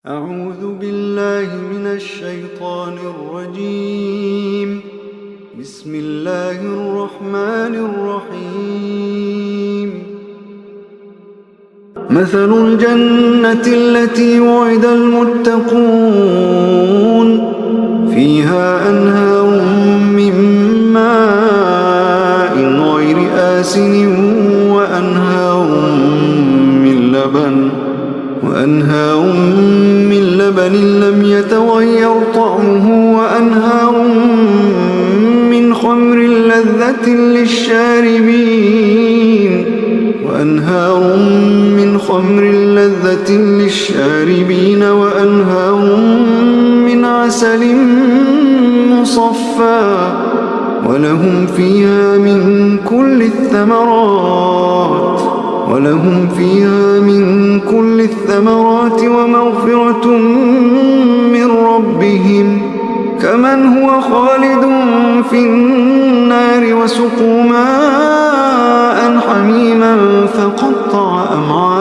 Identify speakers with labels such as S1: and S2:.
S1: أعوذ بالله من الشيطان الرجيم. بسم الله الرحمن الرحيم. مثل الجنة التي وعد المتقون فيها أنهار من ماء غير آسن وأنهار من لبن لم يتغير طعمه وأنهار من خمر لذة للشاربين وأنهار من عسل مصفى ولهم فيها من كل الثمرات ومغفرة من ربهم كمن هو خالد في النار وسقوا ماء حميما فقطع أمعاءهم.